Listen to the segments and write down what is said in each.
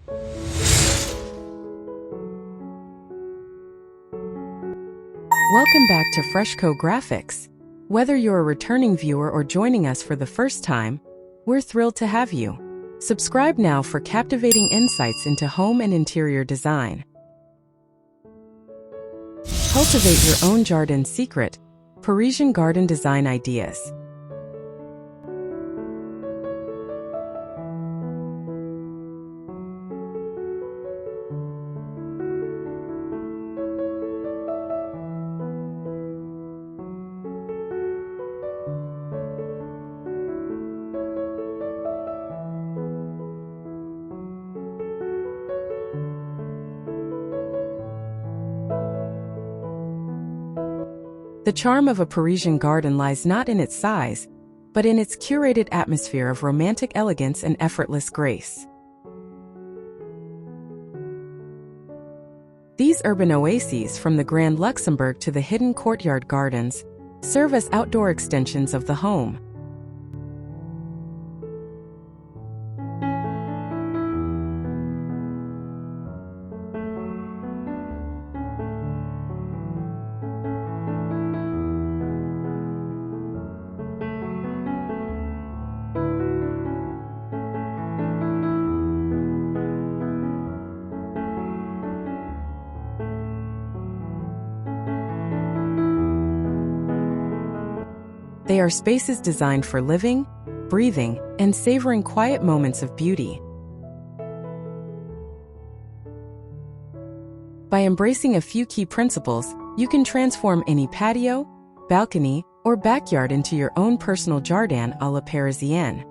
Welcome back to Freshco Graphics. Whether you're a returning viewer or joining us for the first time, we're thrilled to have you. Subscribe now for captivating insights into home and interior design. Cultivate your own Jardin secret, Parisian garden design ideas. The charm of a Parisian garden lies not in its size, but in its curated atmosphere of romantic elegance and effortless grace. These urban oases, from the Grand Luxembourg to the hidden courtyard gardens, serve as outdoor extensions of the home. They are spaces designed for living, breathing, and savoring quiet moments of beauty. By embracing a few key principles, you can transform any patio, balcony, or backyard into your own personal jardin à la Parisienne.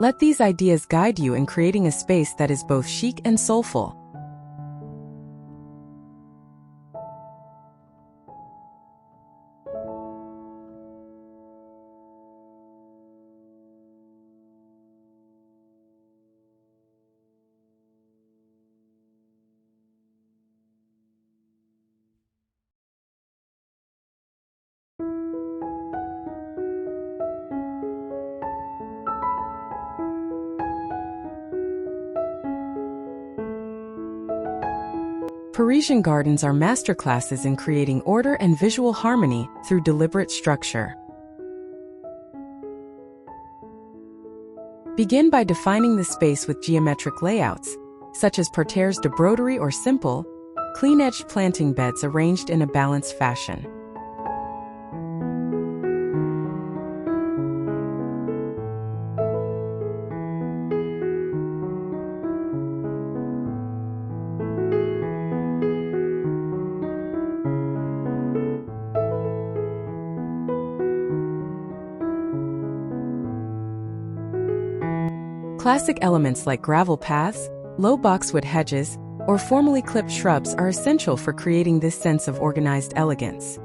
Let these ideas guide you in creating a space that is both chic and soulful. Parisian gardens are masterclasses in creating order and visual harmony through deliberate structure. Begin by defining the space with geometric layouts, such as parterres de broderie or simple, clean-edged planting beds arranged in a balanced fashion. Classic elements like gravel paths, low boxwood hedges, or formally clipped shrubs are essential for creating this sense of organized elegance.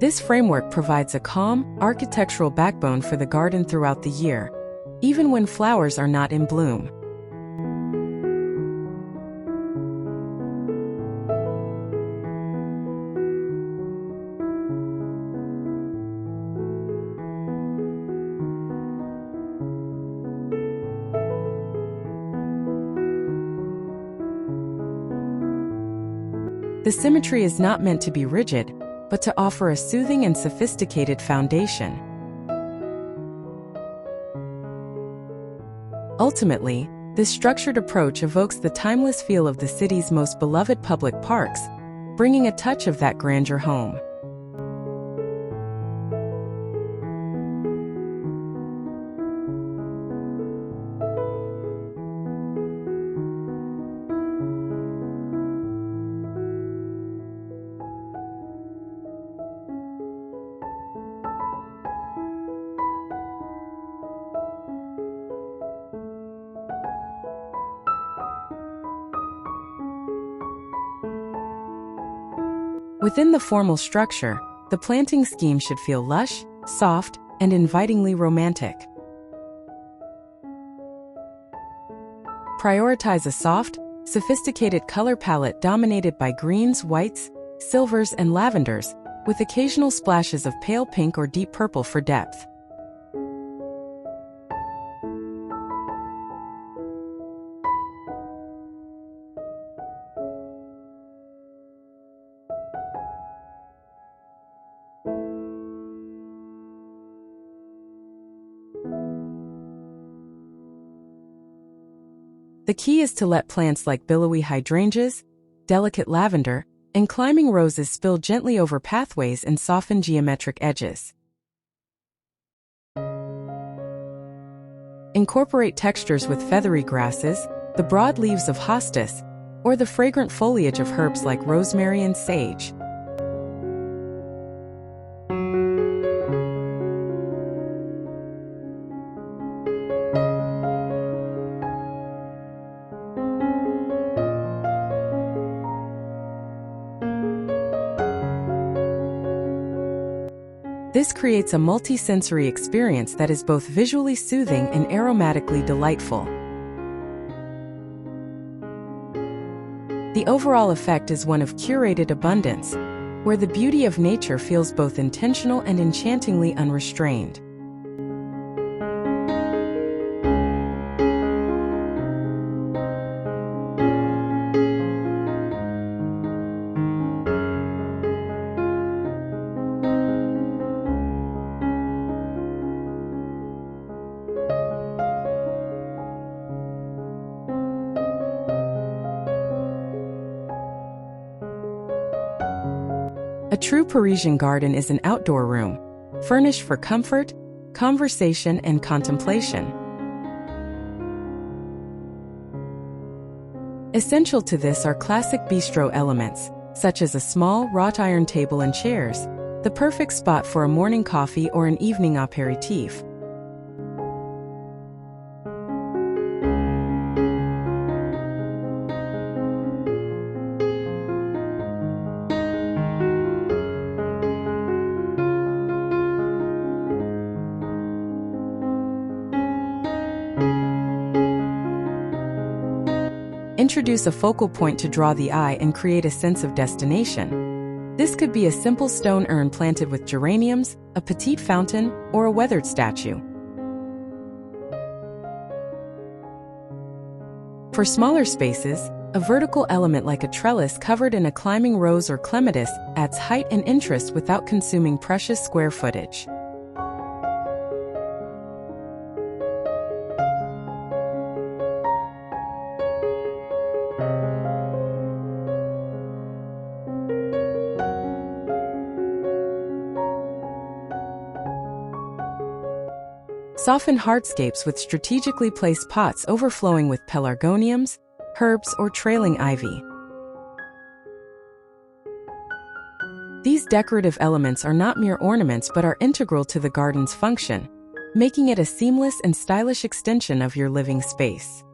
This framework provides a calm, architectural backbone for the garden throughout the year, even when flowers are not in bloom. The symmetry is not meant to be rigid, but to offer a soothing and sophisticated foundation. Ultimately, this structured approach evokes the timeless feel of the city's most beloved public parks, bringing a touch of that grandeur home. Within the formal structure, the planting scheme should feel lush, soft, and invitingly romantic. Prioritize a soft, sophisticated color palette dominated by greens, whites, silvers, and lavenders, with occasional splashes of pale pink or deep purple for depth. The key is to let plants like billowy hydrangeas, delicate lavender, and climbing roses spill gently over pathways and soften geometric edges. Incorporate textures with feathery grasses, the broad leaves of hostas, or the fragrant foliage of herbs like rosemary and sage. This creates a multi-sensory experience that is both visually soothing and aromatically delightful. The overall effect is one of curated abundance, where the beauty of nature feels both intentional and enchantingly unrestrained. A true Parisian garden is an outdoor room, furnished for comfort, conversation, and contemplation. Essential to this are classic bistro elements, such as a small wrought iron table and chairs, the perfect spot for a morning coffee or an evening aperitif. Introduce a focal point to draw the eye and create a sense of destination. This could be a simple stone urn planted with geraniums, a petite fountain, or a weathered statue. For smaller spaces, a vertical element like a trellis covered in a climbing rose or clematis adds height and interest without consuming precious square footage. Soften hardscapes with strategically placed pots overflowing with pelargoniums, herbs, or trailing ivy. These decorative elements are not mere ornaments but are integral to the garden's function, making it a seamless and stylish extension of your living space.